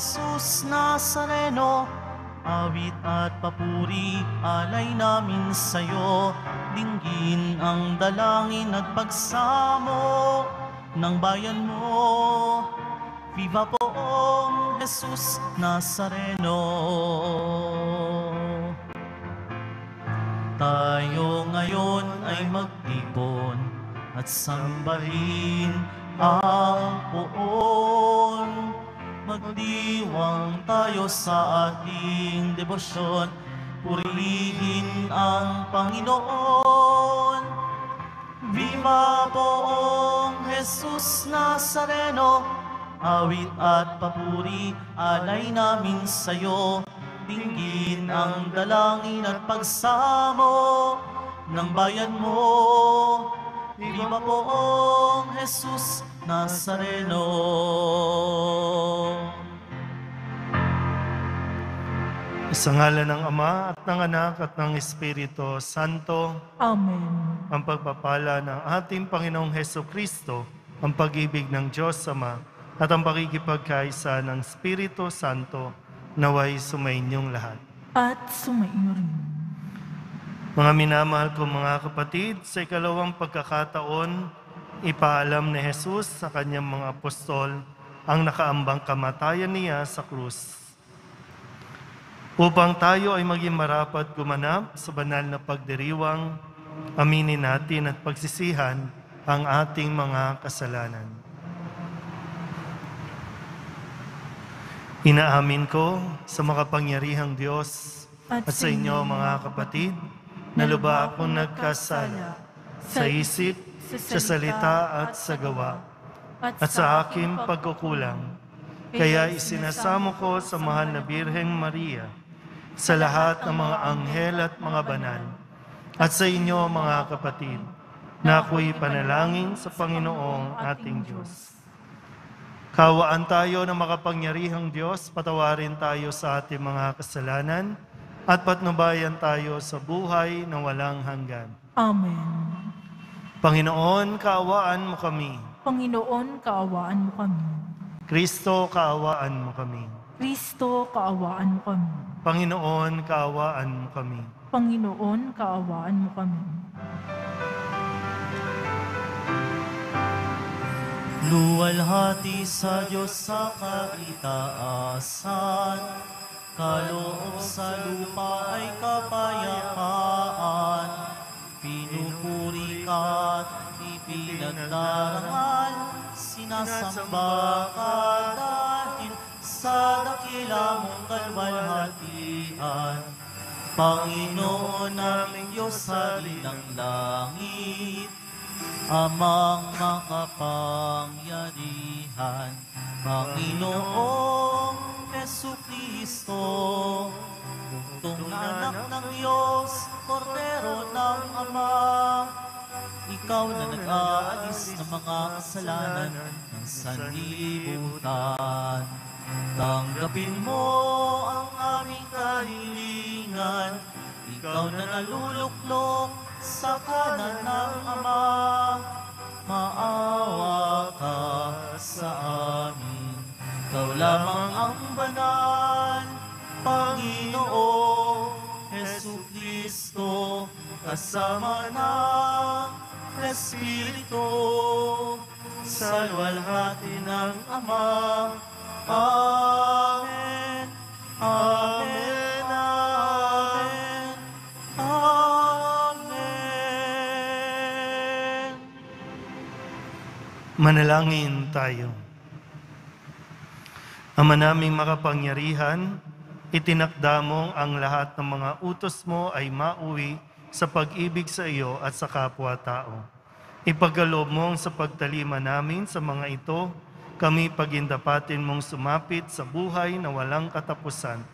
Jesus Nazareno, awit at papuri, alay namin sa'yo. Dinggin ang dalangin at pagsamo ng bayan mo. Viva poong Jesus Nazareno. Tayo ngayon ay magtipon at sambahin ang poon. Magdiwang tayo sa ating debosyon, purihin ang Panginoon. Viva poong Jesus Nazareno, awit at papuri, alay namin sa'yo. Dinggin ang dalangin at pagsamo ng bayan mo. Viva poong Jesus Nazareno. Sa ngalan ng Ama at ng Anak at ng Espiritu Santo. Amen. Ang pagpapala ng ating Panginoong Hesukristo, ang pag-ibig ng Diyos Ama, at ang pakikipagkaisa ng Espiritu Santo, naway sumainyong lahat. At sumainyo rin. Mga minamahal kong mga kapatid, sa ikalawang pagkakataon, ipaalam ni Jesus sa kanyang mga apostol ang nakaambang kamatayan niya sa krus. Upang tayo ay maging marapat gumanap sa banal na pagdiriwang, aminin natin at pagsisihan ang ating mga kasalanan. Inaamin ko sa makapangyarihang Diyos at sa inyo mga kapatid, na lubha akong nagkasala sa isip, sa salita at sa gawa, at sa aking pagkukulang. Kaya isinasamo ko sa mahal na Birheng Maria, sa lahat ng mga anghel at mga banal, at sa inyo mga kapatid, na ako'y panalangin sa Panginoong ating Diyos. Kawaan tayo ng makapangyarihang Diyos, patawarin tayo sa ating mga kasalanan, at patnubayan tayo sa buhay na walang hanggan. Amen. Panginoon, kaawaan mo kami. Panginoon, kaawaan mo kami. Kristo, kaawaan mo kami. Kristo, kaawaan mo kami. Panginoon, kaawaan mo kami. Panginoon, kaawaan mo kami. Luwalhati sa Diyos sa kaitaasan, kaloob sa lupa ay kapayapaan. Pinupuri ka at ipinagdarangal, sinasamba ka dahil sa dakila mong kalwalhatian. Panginoon naming Diyos sa ilang langit, Amang makapangyarihan, Panginoong Jesucristo, buktong na anak ng Diyos, Kordero ng Ama, ikaw na nag-aalis ng mga kasalanan ng sanlibutan. Tanggapin mo ang aming kahilingan, ikaw na naluluklok sa kanan ng Ama, maawa ka sa amin. Ikaw lamang ang banal, Panginoong Jesucristo, kasama ng Espiritu, sa luwalhati ng Ama. Amen. Amen. Amen. Amen. Manalangin tayo. Ama naming makapangyarihan, itinakda mo ang lahat ng mga utos mo ay mauwi sa pag-ibig sa iyo at sa kapwa-tao. Ipagkaloob mo sa pagtalima namin sa mga ito, kami pagindapatin mong sumapit sa buhay na walang katapusan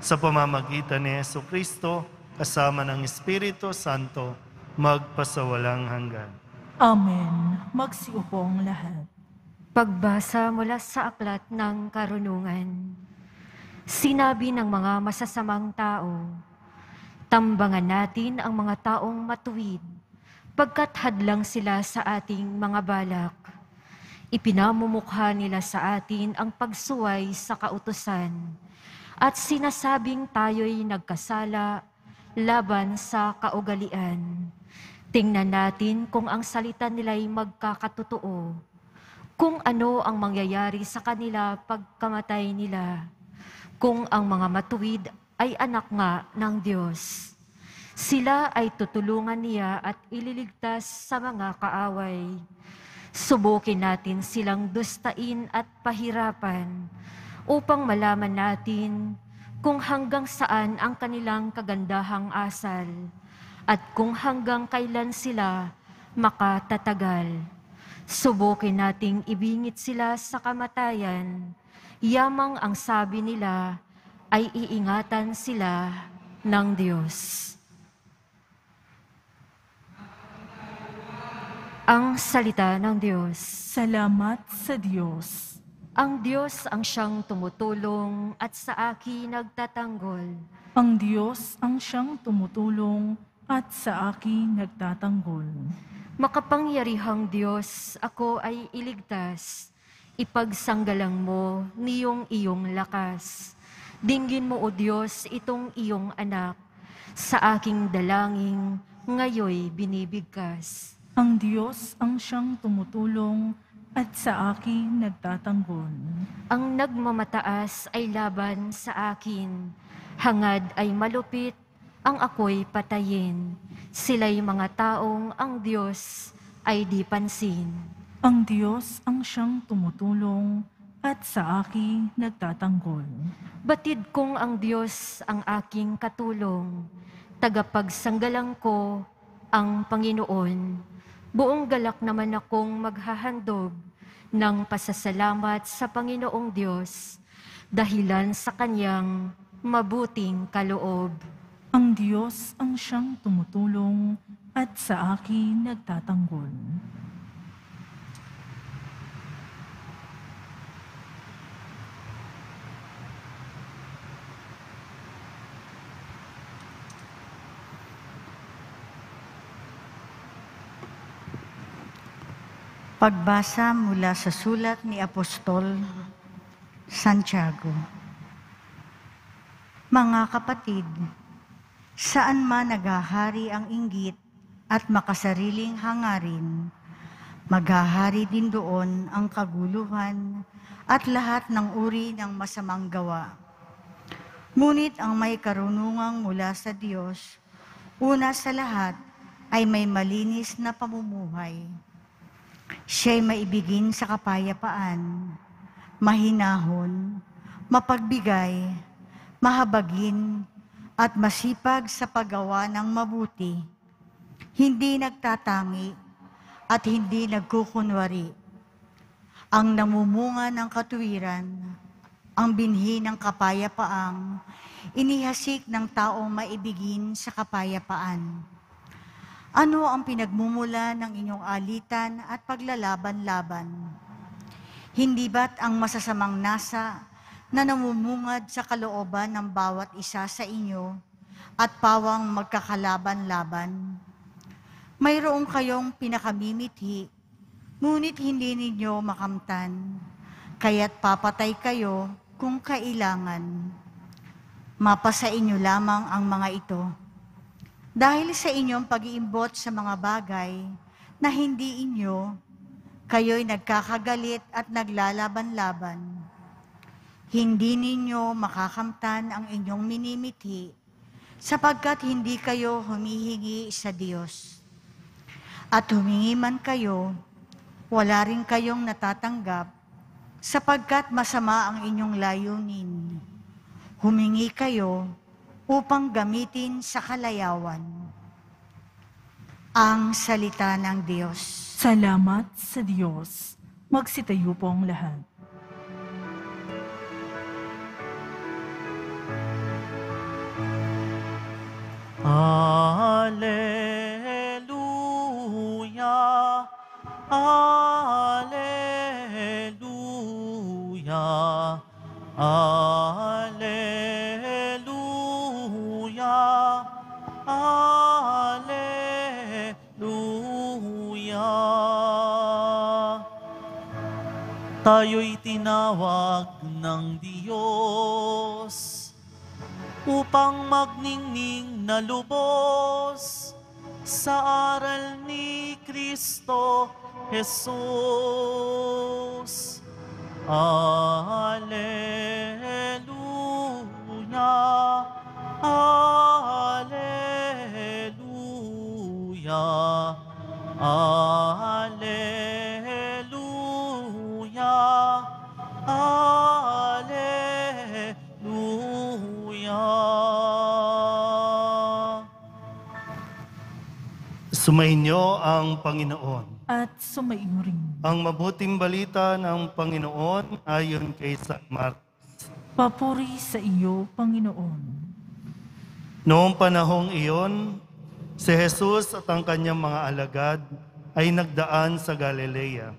sa pamamagitan ni Jesucristo kasama ng Espiritu Santo magpasawalang hanggan. Amen. Magsiupo ang lahat. Pagbasa mula sa aklat ng karunungan. Sinabi ng mga masasamang tao, tambangan natin ang mga taong matuwid, pagkat hadlang sila sa ating mga balak. Ipinamumukha nila sa atin ang pagsuway sa kautusan at sinasabing tayo'y nagkasala laban sa kaugalian. Tingnan natin kung ang salita nila'y magkakatotoo, kung ano ang mangyayari sa kanila pagkamatay nila, kung ang mga matuwid ay anak nga ng Diyos. Sila ay tutulungan niya at ililigtas sa mga kaaway. Subukin natin silang dustain at pahirapan upang malaman natin kung hanggang saan ang kanilang kagandahang asal at kung hanggang kailan sila makatatagal. Subukin nating ibingit sila sa kamatayan, yamang ang sabi nila ay iingatan sila ng Diyos. Ang salita ng Diyos. Salamat sa Diyos. Ang Diyos ang siyang tumutulong at sa akin nagtatanggol. Ang Diyos ang siyang tumutulong at sa akin nagtatanggol. Makapangyarihang Diyos, ako ay iligtas. Ipagsanggalang mo niyong iyong lakas. Dinggin mo, O Diyos, itong iyong anak. Sa aking dalangin, ngayoy binibigkas. Ang Diyos ang siyang tumutulong at sa akin nagtatanggol. Ang nagmamataas ay laban sa akin. Hangad ay malupit, ang ako'y patayin. Sila'y mga taong ang Diyos ay di pansin. Ang Diyos ang siyang tumutulong at sa akin nagtatanggol. Batid kong ang Diyos ang aking katulong. Tagapagsanggalang ko ang Panginoon. Buong galak naman akong maghahandog ng pasasalamat sa Panginoong Diyos dahilan sa kanyang mabuting kaloob. Ang Diyos ang siyang tumutulong at sa akin nagtatanggol. Pagbasa mula sa sulat ni Apostol Santiago. Mga kapatid, saan man naghahari ang inggit at makasariling hangarin, maghahari din doon ang kaguluhan at lahat ng uri ng masamang gawa. Ngunit ang may karunungang mula sa Diyos, una sa lahat ay may malinis na pamumuhay. Siya'y maibigin sa kapayapaan, mahinahon, mapagbigay, mahabagin, at masipag sa paggawa ng mabuti, hindi nagtatangi at hindi nagkukunwari. Ang namumunga ng katuwiran, ang binhi ng kapayapaang inihasik ng taong maibigin sa kapayapaan. Ano ang pinagmumula ng inyong alitan at paglalaban-laban? Hindi ba't ang masasamang nasa na namumungad sa kalooban ng bawat isa sa inyo at pawang magkakalaban-laban? Mayroong kayong pinakamimithi, ngunit hindi ninyo makamtan, kaya't papatay kayo kung kailangan. Mapasa inyo lamang ang mga ito. Dahil sa inyong pag-iimbot sa mga bagay na hindi inyo, kayo'y nagkakagalit at naglalaban-laban. Hindi ninyo makakamtan ang inyong minimithi sapagkat hindi kayo humihingi sa Diyos. At humingi man kayo, wala rin kayong natatanggap sapagkat masama ang inyong layunin. Humingi kayo upang gamitin sa kalayawan. Ang salita ng Diyos. Salamat sa Diyos. Magsitayo po ang lahat. Alleluia, Alleluia, Alleluia, Alleluia. Tayo'y tinawag ng Diyos upang magningning na lubos sa aral ni Kristo Jesus. Alleluia, Alleluia, Alleluia, Alleluia. Sumainyo ang Panginoon. At sumaiyo rin. Ang mabuting balita ng Panginoon ayon kay San Marcos. Papuri sa iyo, Panginoon. Noong panahong iyon, si Jesus at ang kanyang mga alagad ay nagdaan sa Galilea.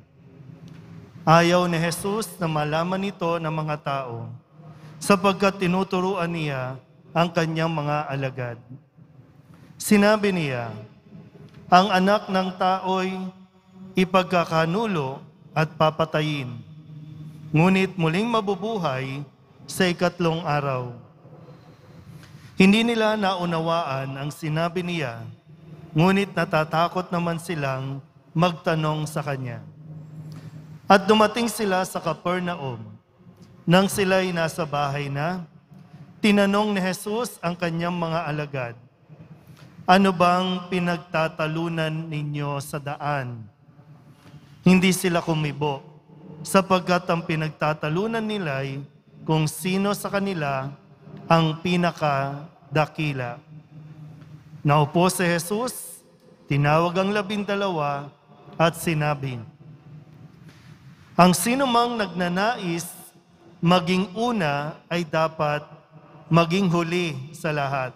Ayaw ni Jesus na malaman ito ng mga tao, sapagkat tinuturuan niya ang kanyang mga alagad. Sinabi niya, ang anak ng tao'y ipagkakanulo at papatayin, ngunit muling mabubuhay sa ikatlong araw. Hindi nila naunawaan ang sinabi niya, ngunit natatakot naman silang magtanong sa kanya. At dumating sila sa Capernaum. Nang sila'y nasa bahay na, tinanong ni Jesus ang kanyang mga alagad, ano bang pinagtatalunan ninyo sa daan? Hindi sila kumibo, sapagkat ang pinagtatalunan nila'y kung sino sa kanila ang pinakadakila. Naupo si Jesus, tinawag ang 12 at sinabi, ang sinumang nagnanais maging una ay dapat maging huli sa lahat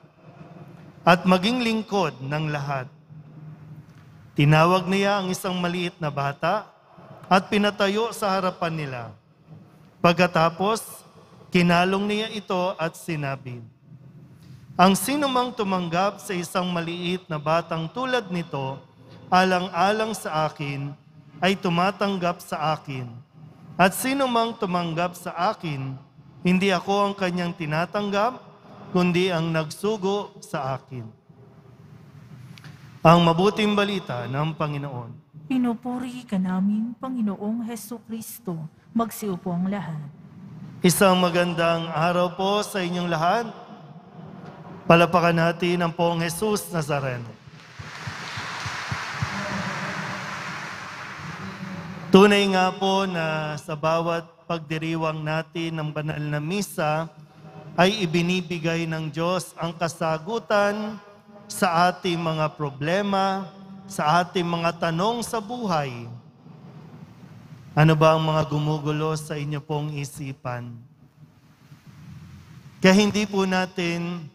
at maging lingkod ng lahat. Tinawag niya ang isang maliit na bata at pinatayo sa harapan nila. Pagkatapos, kinalong niya ito at sinabi, ang sinumang tumanggap sa isang maliit na batang tulad nito, alang-alang sa akin, ay tumatanggap sa akin. At sinumang tumanggap sa akin, hindi ako ang kanyang tinatanggap, kundi ang nagsugo sa akin. Ang mabuting balita ng Panginoon. Pinupuri ka namin, Panginoong Hesukristo. Magsiupo ang lahat. Isang magandang araw po sa inyong lahat. Palapakan natin ang Poong Jesus Nazareno. Tunay nga po na sa bawat pagdiriwang natin ng banal na misa ay ibinibigay ng Diyos ang kasagutan sa ating mga problema, sa ating mga tanong sa buhay. Ano ba ang mga gumugulo sa inyo pong isipan? Kaya hindi po natin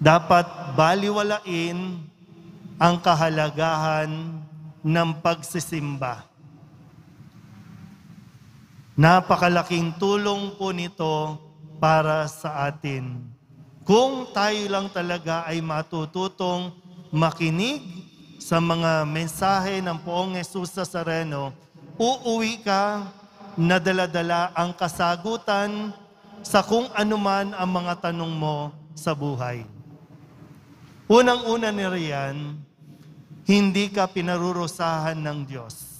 dapat baliwalain ang kahalagahan ng pagsisimba. Napakalaking tulong po nito para sa atin. Kung tayo lang talaga ay matututong makinig sa mga mensahe ng Poong Jesus Nazareno, uuwi ka na dala-dala ang kasagutan sa kung anuman ang mga tanong mo sa buhay. Unang-una ni riyan, hindi ka pinarurusahan ng Diyos.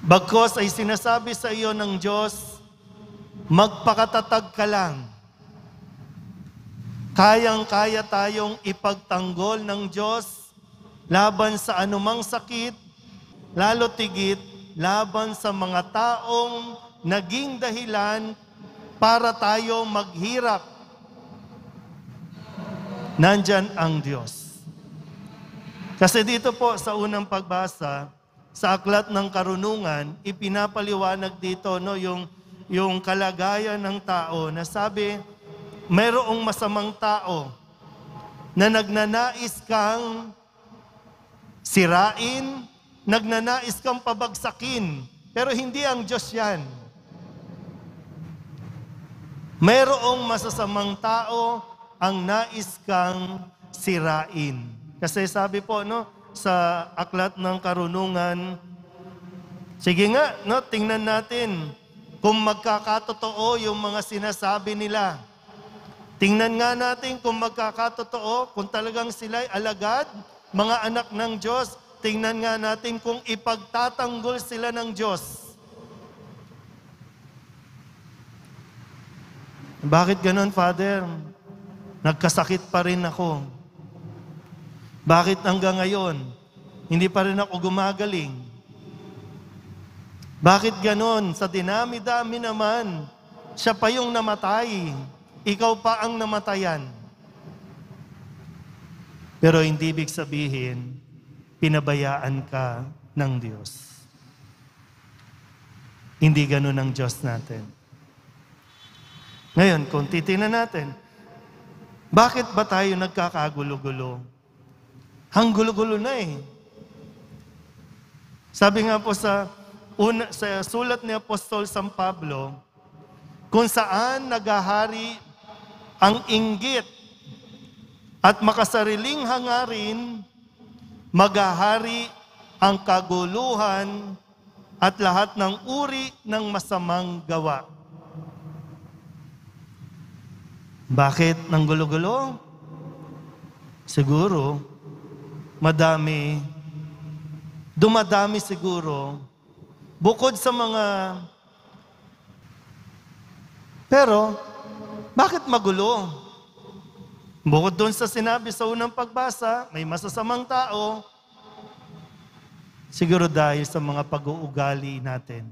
Bagkos ay sinasabi sa iyo ng Diyos, magpakatatag ka lang. Kayang-kaya tayong ipagtanggol ng Diyos laban sa anumang sakit, lalo tigit laban sa mga taong naging dahilan para tayo maghirap. Nandyan ang Diyos. Kasi dito po sa unang pagbasa, sa Aklat ng Karunungan, ipinapaliwanag dito yung kalagayan ng tao na sabi, mayroong masamang tao na nagnanais kang sirain, nagnanais kang pabagsakin, pero hindi ang Diyos yan. Mayroong masasamang tao ang nais kang sirain. Kasi sabi po, sa Aklat ng Karunungan, Sige nga, no, tingnan natin kung magkakatotoo yung mga sinasabi nila. Tingnan nga natin kung magkakatotoo, kung talagang sila'y alagad, mga anak ng Diyos. Tingnan nga natin kung ipagtatanggol sila ng Diyos. Bakit ganon, Father? Nagkasakit pa rin ako. Bakit hanggang ngayon, hindi pa rin ako gumagaling? Bakit ganon? Sa dinami-dami naman, siya pa yung namatay. Ikaw pa ang namatayan. Pero hindi ibig sabihin, pinabayaan ka ng Diyos. Hindi ganon ang Diyos natin. Ngayon, kung titingnan natin, bakit ba tayo nagkakagulo-gulo? Hang gulo-gulo na eh. Sabi nga po sa sulat ni Apostol San Pablo, kung saan naghahari ang inggit at makasariling hangarin, maghahari ang kaguluhan at lahat ng uri ng masamang gawa. Bakit nang gulo-gulo? Siguro, dumadami siguro, bukod sa mga... Pero, bakit magulo? Bukod doon sa sinabi sa unang pagbasa, may masasamang tao, siguro dahil sa mga pag-uugali natin.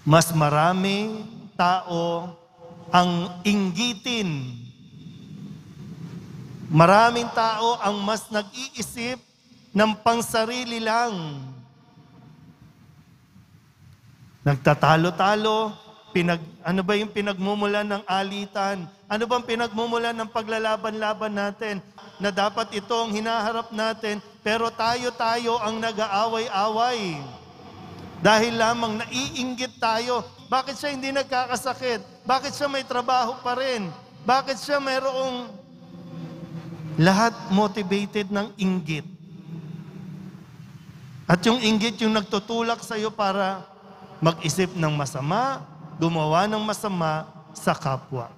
Mas marami tao ang inggitin. Maraming tao ang mas nag-iisip ng pangsarili lang. Nagtatalo-talo, ano ba yung pinagmumulan ng alitan? Ano bang pinagmumulan ng paglalaban-laban natin? Na dapat ito ang hinaharap natin, pero tayo ang nag-aaway-away. Dahil lamang naiinggit tayo. Bakit siya hindi nagkakasakit? Bakit siya may trabaho pa rin? Bakit siya mayroong lahat motivated ng inggit? At yung inggit yung nagtutulak sa iyo para mag-isip ng masama, gumawa ng masama sa kapwa.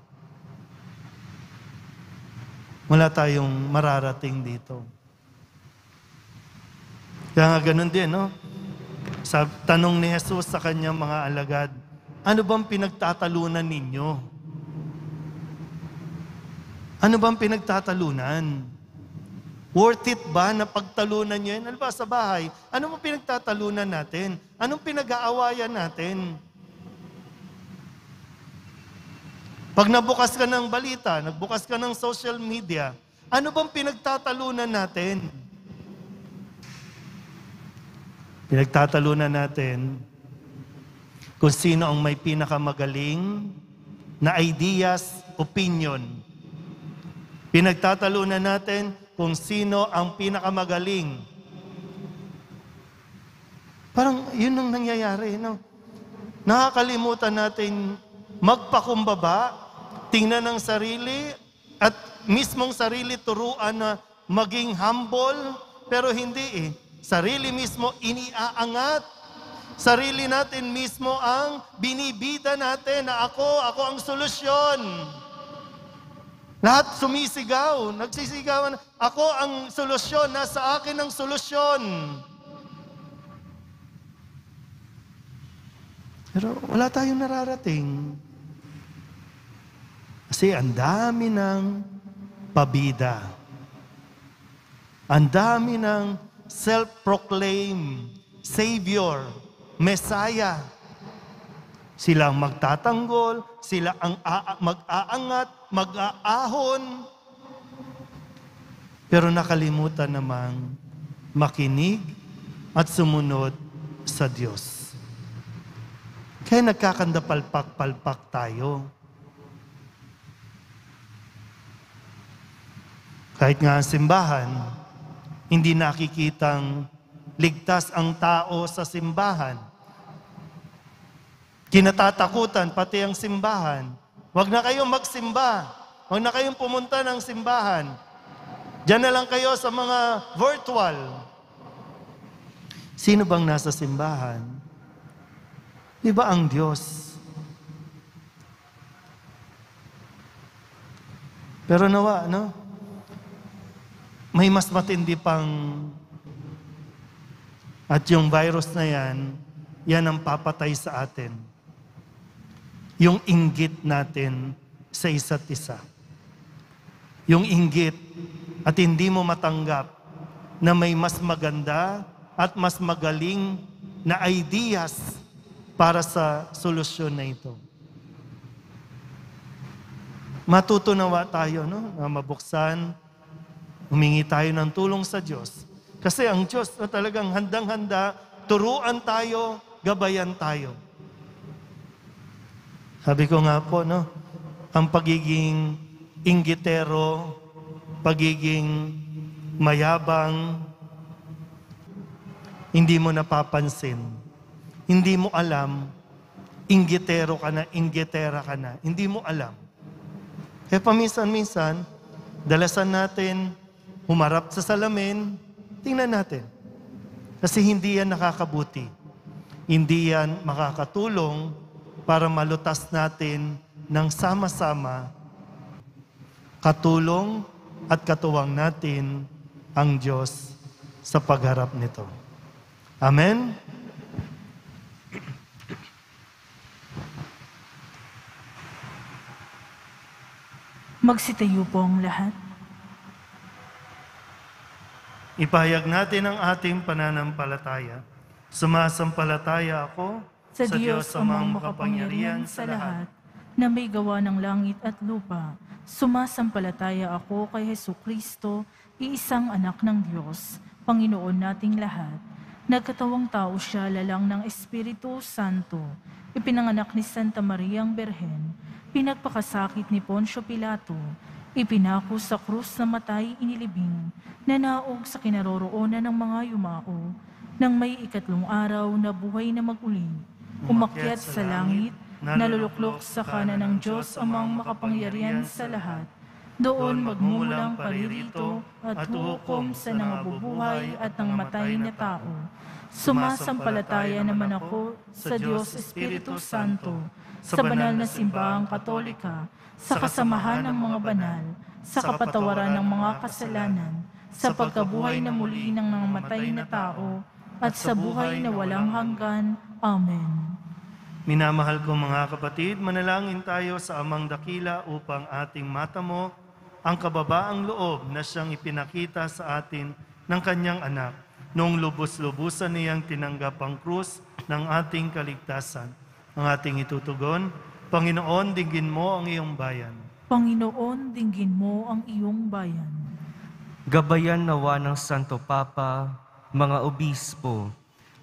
Wala tayong mararating dito. Kaya nga ganun din, no? Sa tanong ni Jesus sa kanyang mga alagad, ano bang pinagtatalunan ninyo? Ano bang pinagtatalunan? Worth it ba na pagtalunan nyo yan? Ano ba sa bahay? Ano bang pinagtatalunan natin? Anong pinag-aawayan natin? Pag nabukas ka ng balita, nagbukas ka ng social media, ano bang pinagtatalunan natin? Pinagtatalunan natin kung sino ang may pinakamagaling na ideas, opinion. Pinagtatalunan natin kung sino ang pinakamagaling. Parang yun ang nangyayari, no? Nakakalimutan natin magpakumbaba, tingnan ng sarili, at mismong sarili turuan na maging humble, pero hindi eh. Sarili mismo iniaangat. Sarili natin mismo ang binibida natin na ako ang solusyon. Lahat sumisigaw, nagsisigawan, ako ang solusyon, nasa akin ang solusyon. Pero wala tayong nararating. Kasi ang dami ng pabida. Ang dami ng self-proclaimed Savior, Messiah. Sila ang magtatanggol, sila ang mag-aangat, mag-aahon. Pero nakalimutan namang makinig at sumunod sa Diyos. Kaya nagkakandapalpak-palpak tayo. Kahit nga ang simbahan, hindi nakikitang ligtas ang tao sa simbahan. Kinatatakutan pati ang simbahan. Huwag na kayong magsimba. Huwag na kayong pumunta ng simbahan. Diyan na lang kayo sa mga virtual. Sino bang nasa simbahan? Di ba ang Diyos? Pero nawa, no? May mas matindi pang, at yung virus na yan ang papatay sa atin. Yung inggit natin sa isa't isa. Yung inggit at hindi mo matanggap na may mas maganda at mas magaling na ideas para sa solusyon na ito. Matutunawa tayo, no? Na mabuksan, humingi tayo ng tulong sa Diyos. Kasi ang Diyos na talagang handang-handa, turuan tayo, gabayan tayo. Sabi ko nga po, no? Ang pagiging inggitero, pagiging mayabang, hindi mo napapansin. Hindi mo alam, inggitero ka na, inggitera ka na. Hindi mo alam. Kaya paminsan-minsan, dalasan natin, humarap sa salamin, tingnan natin. Kasi hindi yan nakakabuti. Hindi yan makakatulong para malutas natin ng sama-sama katulong at katuwang natin ang Diyos sa pagharap nito. Amen? Magsitayo po ang lahat. Ipahayag natin ang ating pananampalataya. Sumasampalataya ako Sa Diyos amang makapangyarihan sa lahat, na may gawa ng langit at lupa, sumasampalataya ako kay Hesukristo, iisang anak ng Diyos, Panginoon nating lahat. Nagkatawang tao siya lalang ng Espiritu Santo, ipinanganak ni Santa Mariang Berhen, pinagpakasakit ni Poncio Pilato, ipinako sa krus na matay inilibing, nanaog sa kinaroroonan ng mga yumao, nang may ikatlong araw na buhay na mag-uli, umakyat sa langit, naluluklok sa kanan ng Diyos amang makapangyarihan sa lahat, doon magmumulang paririto at hukom sa nangabubuhay at ng matay na tao. Sumasampalataya naman ako sa Diyos Espiritu Santo, sa banal na simbahang katolika, sa kasamahan ng mga banal, sa kapatawaran ng mga kasalanan, sa pagkabuhay na muli ng nangamatay na tao, at sa buhay na walang hanggan. Amen. Minamahal ko mga kapatid, manalangin tayo sa Amang Dakila upang ating matamo ang kababaang loob na siyang ipinakita sa atin ng kanyang anak noong lubos-lubusan niyang tinanggap ang krus ng ating kaligtasan. Ang ating itutugon, Panginoon, dinggin mo ang iyong bayan. Panginoon, dinggin mo ang iyong bayan. Gabayan nawa ng Santo Papa, mga obispo,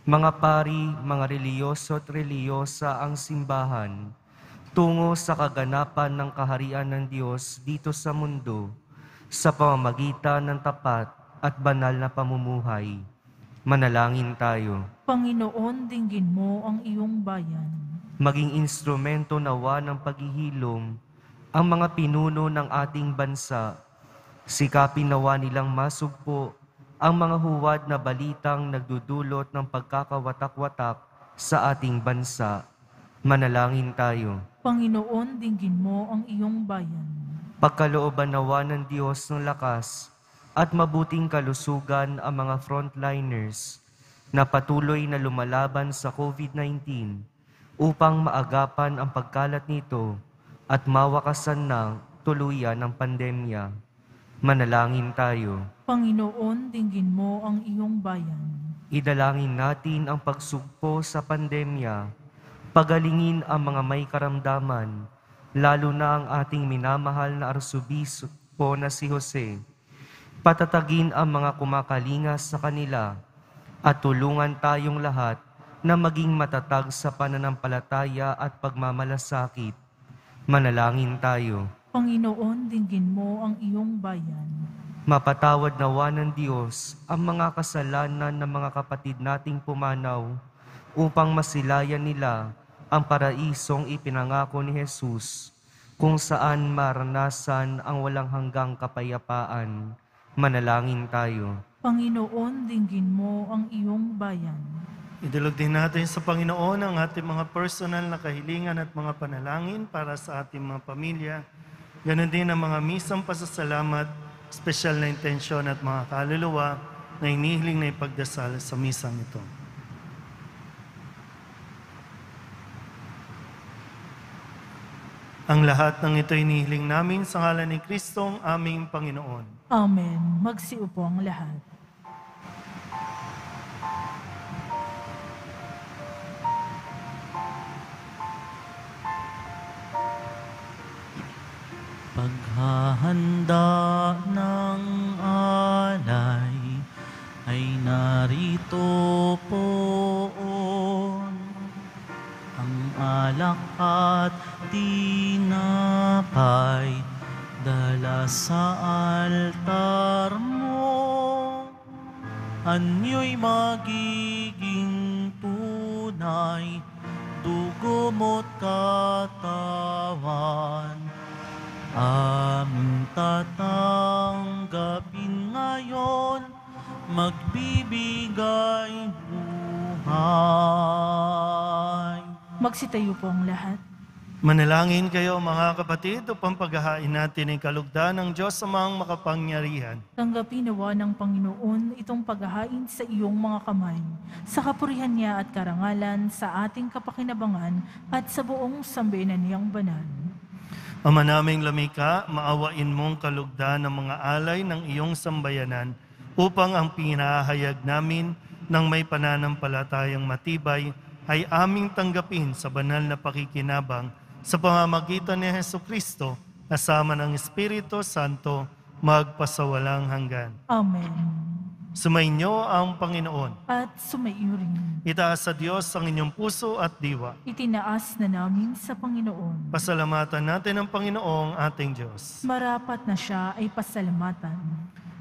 mga pari, mga reliyoso at reliyosa ang simbahan, tungo sa kaganapan ng kaharian ng Diyos dito sa mundo, sa pamamagitan ng tapat at banal na pamumuhay. Manalangin tayo. Panginoon, dinggin mo ang iyong bayan. Maging instrumento nawa ng paghihilom ang mga pinuno ng ating bansa. Sikapin nawa nilang masugpo ang mga huwad na balitang nagdudulot ng pagkakawatak-watak sa ating bansa. Manalangin tayo. Panginoon, dinggin mo ang iyong bayan. Pagkalooban nawa ng Diyos ng lakas at mabuting kalusugan ang mga frontliners na patuloy na lumalaban sa COVID-19 upang maagapan ang pagkalat nito at mawakasan ng tuluyan ng pandemya. Manalangin tayo. Panginoon, dinggin mo ang iyong bayan. Idalangin natin ang pagsugpo sa pandemya, pagalingin ang mga may karamdaman, lalo na ang ating minamahal na Arsobispo na si Jose. Patatagin ang mga kumakalingas sa kanila at tulungan tayong lahat na maging matatag sa pananampalataya at pagmamalasakit. Manalangin tayo. Panginoon, dinggin mo ang iyong bayan. Mapatawad nawa ng Diyos ang mga kasalanan ng mga kapatid nating pumanaw upang masilayan nila ang paraisong ipinangako ni Jesus, kung saan maranasan ang walang hanggang kapayapaan. Manalangin tayo. Panginoon, dinggin mo ang iyong bayan. Idulog din natin sa Panginoon ang ating mga personal na kahilingan at mga panalangin para sa ating mga pamilya. Ganon din ang mga misang pasasalamat, espesyal na intensyon at mga kaluluwa na inihiling na ipagdasal sa misang ito. Ang lahat ng ito inihiling namin sa ngalan ni Kristong aming Panginoon. Amen. Magsiupo ang lahat. Paghahanda ng alay ay narito poon. Ang alak at tinapay dala sa altar mo. Anyo'y magiging tunay, dugo mo't katawan. Aming tatanggapin ngayon, magbibigay buhay. Magsitayo po ang lahat. Manalangin kayo mga kapatid upang paghahain natin ang kalugdan ng Diyos amang makapangyarihan. Tanggapin nawa ng Panginoon itong paghahain sa iyong mga kamay, sa kapurihan niya at karangalan, sa ating kapakinabangan at sa buong sambayanan niyang banal. Ama naming lamika, maawain mong kalugdan ng mga alay ng iyong sambayanan upang ang pinahayag namin ng may pananampalatayang matibay ay aming tanggapin sa banal na pakikinabang sa pamamagitan ni Jesucristo kasama ng Espiritu Santo magpasawalang hanggan. Amen. Sumainyo ang Panginoon. At sumaiyo rin. Itaas sa Diyos ang inyong puso at diwa. Itinaas na namin sa Panginoon. Pasalamatan natin ang Panginoong ating Diyos. Marapat na siya ay pasalamatan.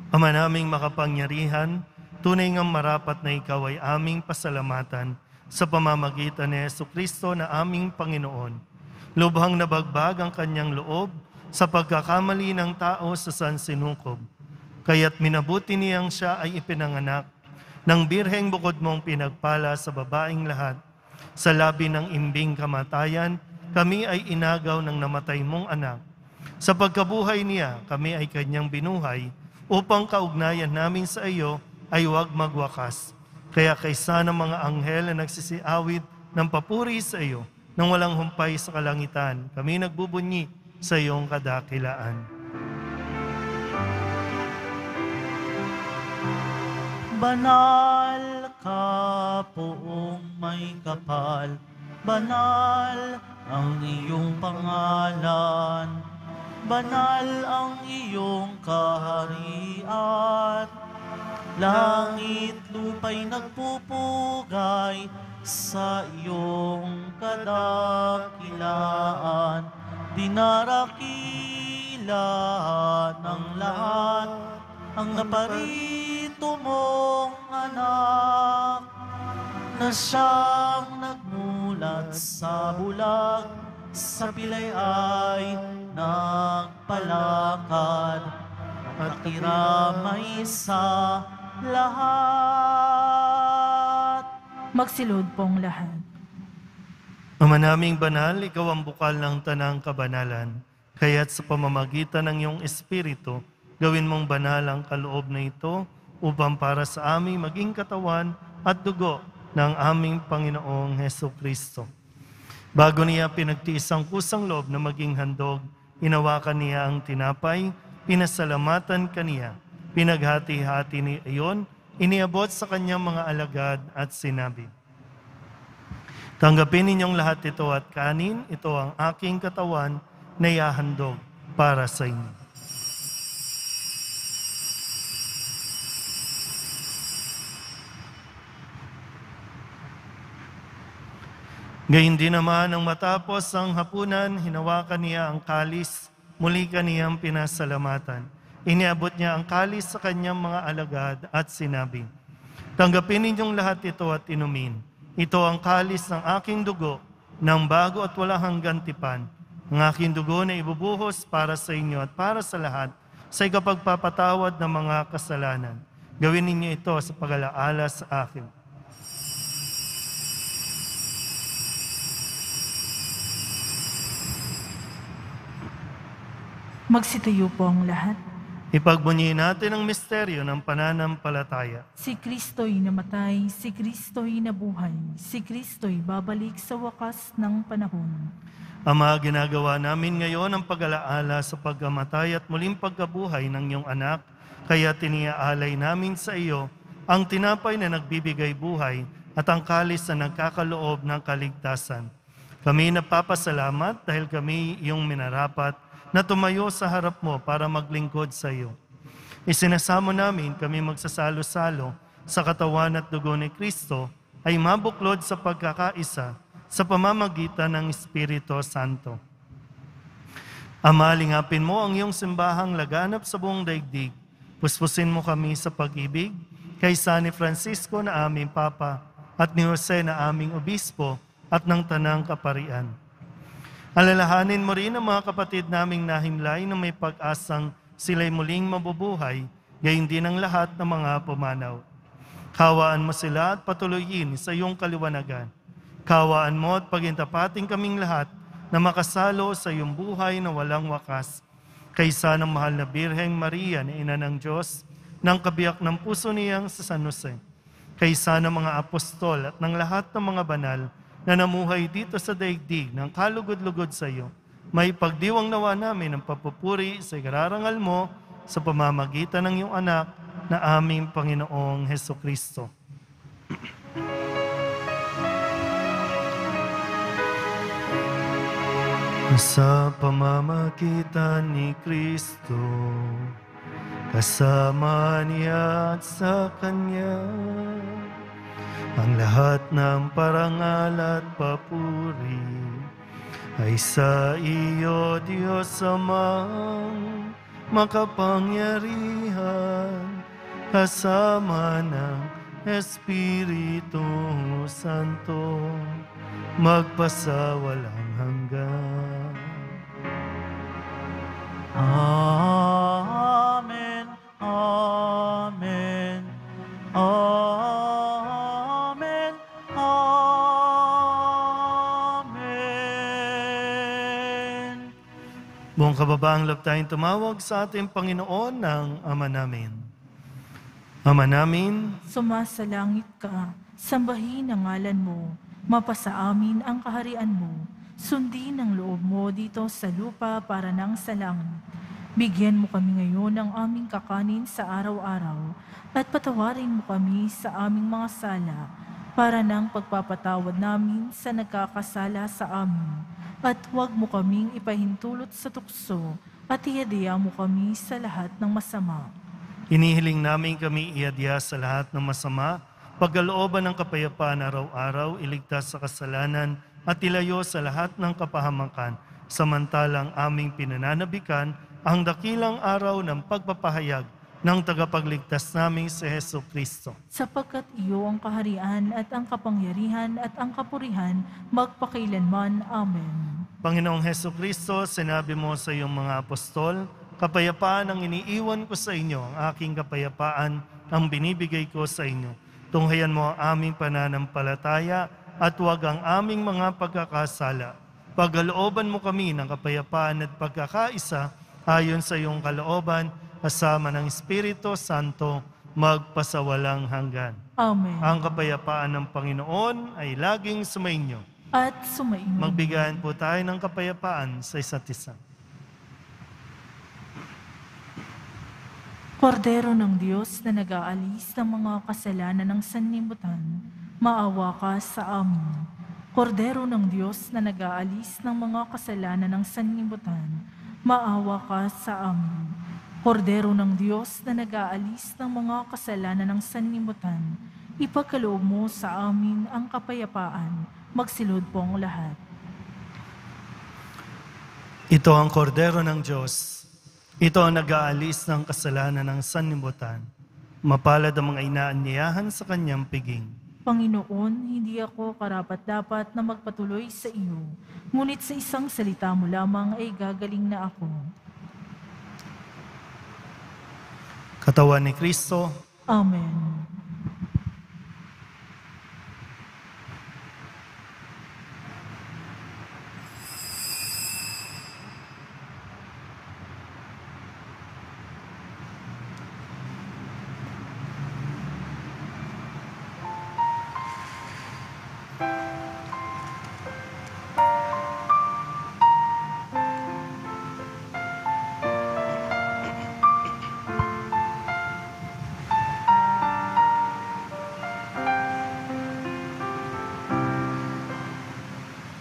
Ama naming makapangyarihan, tunay ngang marapat na ikaw ay aming pasalamatan sa pamamagitan ni Jesucristo na aming Panginoon. Lubhang nabagbag ang kanyang loob sa pagkakamali ng tao sa sansinukob. Kaya't minabuti niyang siya ay ipinanganak ng birheng bukod mong pinagpala sa babaeng lahat. Sa labi ng imbing kamatayan, kami ay inagaw ng namatay mong anak. Sa pagkabuhay niya, kami ay kanyang binuhay upang kaugnayan namin sa iyo ay huwag magwakas. Kaya kaysa ng mga anghel na nagsisiawit ng papuri sa iyo, nang walang humpay sa kalangitan, kami nagbubunyi sa iyong kadakilaan. Banal ka poong may kapal, banal ang iyong pangalan, banal ang iyong kaharian. Langit lupa'y nagpupugay sa iyong kadakilaan, dinarakilan ng lahat ang naparito mong anak, na siyang nagmulat sa bulag, sa pilay ay nagpalakad, at kiramay sa lahat. Magsilod pong lahat. Ama naming banal, ikaw ang bukal ng tanang kabanalan. Kaya't sa pamamagitan ng iyong Espiritu, gawin mong banal ang kaloob na ito upang para sa aming maging katawan at dugo ng aming Panginoong Hesukristo. Bago niya pinagtiis ang kusang loob na maging handog, hinawakan niya ang tinapay, pinasalamatan kaniya, pinaghati-hati ni iyon, iniabot sa kanyang mga alagad at sinabi, "Tanggapin ninyong lahat ito at kanin, ito ang aking katawan na ihahandog para sa inyo." Gayun din naman nang matapos ang hapunan, hinawakan niya ang kalis, muli kaniyang pinasalamatan. Iniabot niya ang kalis sa kanyang mga alagad at sinabi, "Tanggapin ninyong lahat ito at inumin. Ito ang kalis ng aking dugo, ng bago at walang hanggang tipan. Ang aking dugo na ibubuhos para sa inyo at para sa lahat sa ikapagpapatawad ng mga kasalanan. Gawin ninyo ito sa pag-alaala sa akin. Magsitayo po ang lahat. Ipagbunyi natin ang misteryo ng pananampalataya. Si Kristo'y namatay, si Kristo'y nabuhay, si Kristo'y babalik sa wakas ng panahon. Ama, ginagawa namin ngayon ang pag-alaala sa pagkamatay at muling pagkabuhay ng iyong anak, kaya tiniaalay namin sa iyo ang tinapay na nagbibigay buhay at ang kalis na nagkakaloob ng kaligtasan. Kami napapasalamat dahil kami iyong minarapat na tumayo sa harap mo para maglingkod sa iyo. Isinasamo namin kami magsasalo-salo sa katawan at dugo ni Kristo ay mabuklod sa pagkakaisa sa pamamagitan ng Espiritu Santo. Ama, lingapin mo ang iyong simbahang laganap sa buong daigdig. Puspusin mo kami sa pag-ibig kay San Francisco na aming Papa at ni Jose na aming Obispo at ng Tanang Kaparian. Alalahanin mo rin ang mga kapatid naming nahimlay na may pag-asang sila'y muling mabubuhay, gayon din ang lahat ng mga pumanaw. Kawaan mo sila at patuloyin sa iyong kaliwanagan. Kawaan mo at pagintapating kaming lahat na makasalo sa iyong buhay na walang wakas. Kaysa ng mahal na Birheng Maria na Ina ng Diyos, ng kabiyak ng puso niyang sa San Jose. Kaysa ng mga apostol at ng lahat ng mga banal na namuhay dito sa daigdig ng kalugod-lugod sa iyo, may pagdiwang nawa namin ang papupuri sa ikararangal mo sa pamamagitan ng iyong anak na aming Panginoong Hesukristo. Sa pamamagitan ni Kristo, kasama niya at sa Kanya, ang lahat ng parangal at papuri ay sa iyo, Diyos Amang makapangyarihan, kasama ng Espiritu Santo, magpasawalang hanggan. Amen. Amen. Amen. Amen. Buong kababaang loob tayong tumawag sa ating Panginoon ng Ama namin. Ama namin, Sumasalangit ka, sambahin ang ngalan mo, mapasa amin ang kaharian mo, sundin ang loob mo dito sa lupa para nang sa langit. Bigyan mo kami ngayon ng aming kakanin sa araw-araw at patawarin mo kami sa aming mga sala para nang pagpapatawad namin sa nagkakasala sa amin. At huwag mo kaming ipahintulot sa tukso at ihadya mo kami sa lahat ng masama. inihiling namin kami iadya sa lahat ng masama, pagkalooban ng kapayapaan araw-araw, iligtas sa kasalanan at ilayo sa lahat ng kapahamakan, samantalang aming pinananabikan ang dakilang araw ng pagpapahayag ng tagapagligtas naming si Jesucristo. Sapagkat iyo ang kaharian at ang kapangyarihan at ang kapurihan magpakailanman. Amen. Panginoong Jesucristo, sinabi mo sa iyong mga apostol, kapayapaan ang iniiwan ko sa inyo, ang aking kapayapaan ang binibigay ko sa inyo. Tunghayan mo ang aming pananampalataya at huwag ang aming mga pagkakasala. Pagkalooban mo kami ng kapayapaan at pagkakaisa ayon sa iyong kalooban, kasama ng Espiritu Santo, magpasawalang hanggan. Amen. Ang kapayapaan ng Panginoon ay laging sumainyo. At sumainyo. Magbigayan po tayo ng kapayapaan sa isa't isa. Kordero ng Diyos na nag-aalis ng mga kasalanan ng sanlibutan, maawa ka sa amin. Kordero ng Diyos na nag-aalis ng mga kasalanan ng sanlibutan, maawa ka sa amin. Kordero ng Diyos na nag-aalis ng mga kasalanan ng sanlibutan, ipagkaloob mo sa amin ang kapayapaan. Magsilod po ang lahat. Ito ang kordero ng Diyos. Ito ang nag-aalis ng kasalanan ng sanlibutan. Mapalad ang mga inaanyayahan sa kanyang piging. Panginoon, hindi ako karapat-dapat na magpatuloy sa iyo, ngunit sa isang salita mo lamang ay gagaling na ako. Katawan ni Kristo. Amen.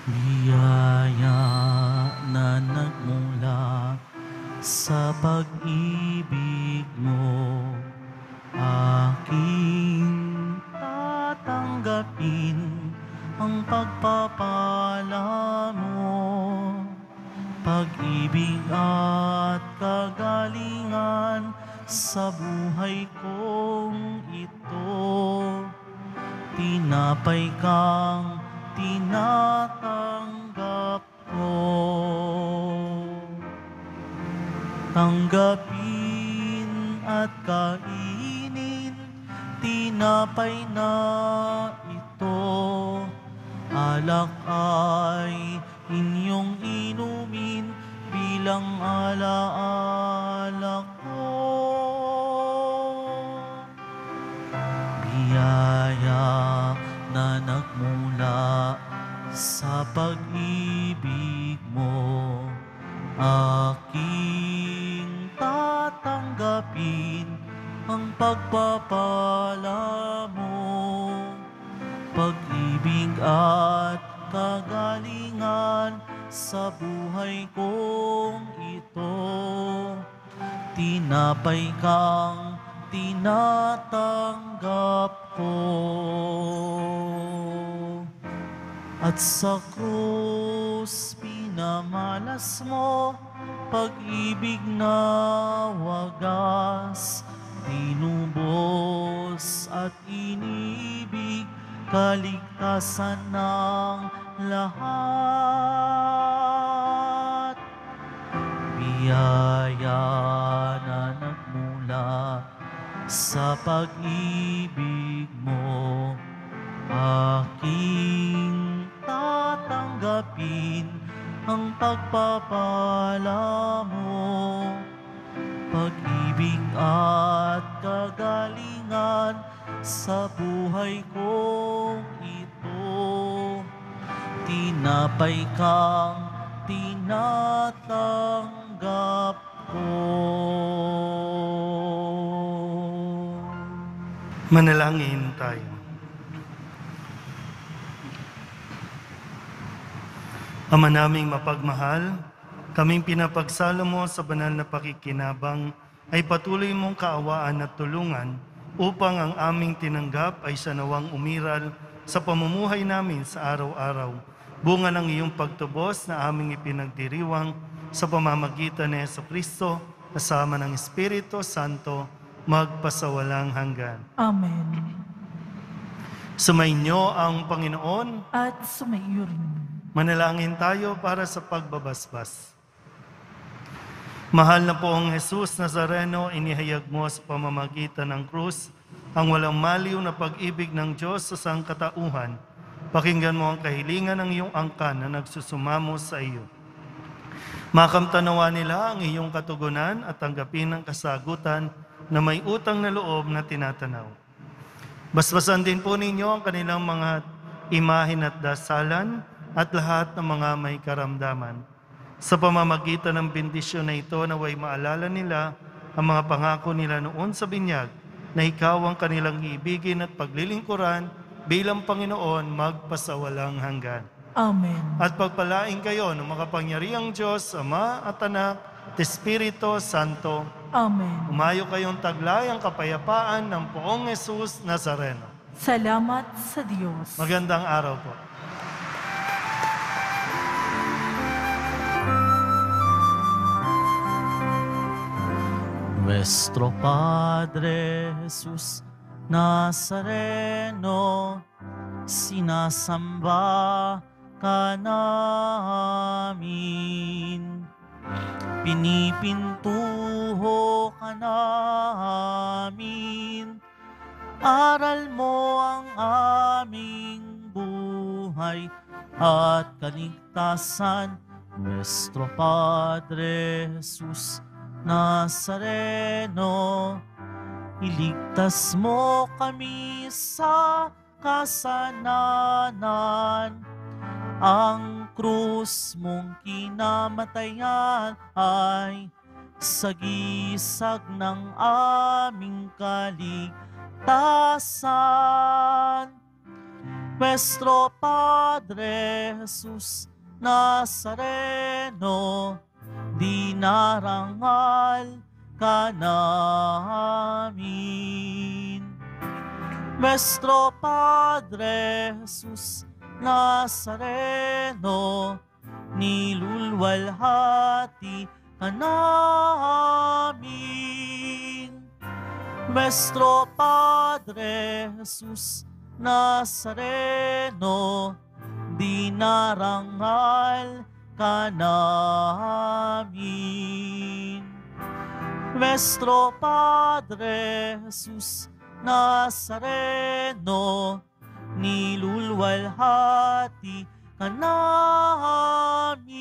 Biyaya na nagmula sa pag-ibig mo, aking tatanggapin ang pagpapala mo. Pag-ibig at kagalingan sa buhay kong ito, tinapay kang tinatanggap ko. Tanggapin at kainin, tinapay na ito. Alak ay inyong inumin bilang alaala ko. Biyaya na nagmula sa pag-ibig mo, aking tatanggapin ang pagpapala mo. Pag-ibig at kagalingan sa buhay kong ito, tinapay kang tinatanggap ko. At sa krus pinamalas mo, pag-ibig na wagas, tinubos at inibig, kaligtasan ng lahat. Biyaya na nagmula sa pag-ibig mo, aking tatanggapin ang pagpapala mo. Pag-ibig at kagalingan sa buhay kong ito, tinapay kang tinatanggap ko. Manalangin tayo. Ama naming mapagmahal, kaming pinapagsalo mo sa banal na pakikinabang ay patuloy mong kaawaan at tulungan upang ang aming tinanggap ay sanawang umiral sa pamumuhay namin sa araw-araw, bunga ng iyong pagtubos na aming ipinagdiriwang sa pamamagitan ni Jesucristo kasama ng Espiritu Santo magpasawalang hanggan. Amen. Sumainyo ang Panginoon. At sumaiyo rin. Manalangin tayo para sa pagbabasbas. Mahal na poong Jesus Nazareno, inihayag mo sa pamamagitan ng krus ang walang maliw na pag-ibig ng Diyos sa sangkatauhan. Pakinggan mo ang kahilingan ng iyong angkan na nagsusumamo sa iyo. Makamtanawa nila ang iyong katugunan at tanggapin ang kasagutan na may utang na loob na tinatanaw. Basbasan din po ninyo ang kanilang mga imahin at dasalan at lahat ng mga may karamdaman. Sa pamamagitan ng bendisyon na ito, naway maalala nila ang mga pangako nila noon sa binyag na ikaw ang kanilang iibigin at paglilingkuran bilang Panginoon magpasawalang hanggan. Amen. At pagpalain kayo ng makapangyarihang Diyos, Ama at Anak at Espiritu Santo. Amen. Umayo kayong taglay ang kapayapaan ng poong Jesus Nazareno. Salamat sa Diyos. Magandang araw po. Nuestro Padre Jesus Nazareno, sinasamba ka namin. Pinipintuan Suho ka namin, aral mo ang aming buhay at kaligtasan. Nuestro Padre Jesus Nazareno, iligtas mo kami sa kasalanan. Ang krus mong kinamatayan ay sagisag ng aming kaligtasan. Nuestro Padre Jesus Nazareno, dinarangal ka namin. Nuestro Padre Jesus Nazareno, nilulwalhati ka namin. Nuestro Padre Jesus Nazareno, dinarangal ka namin. Nuestro Padre Jesus Nazareno, nilulwalhati ka namin.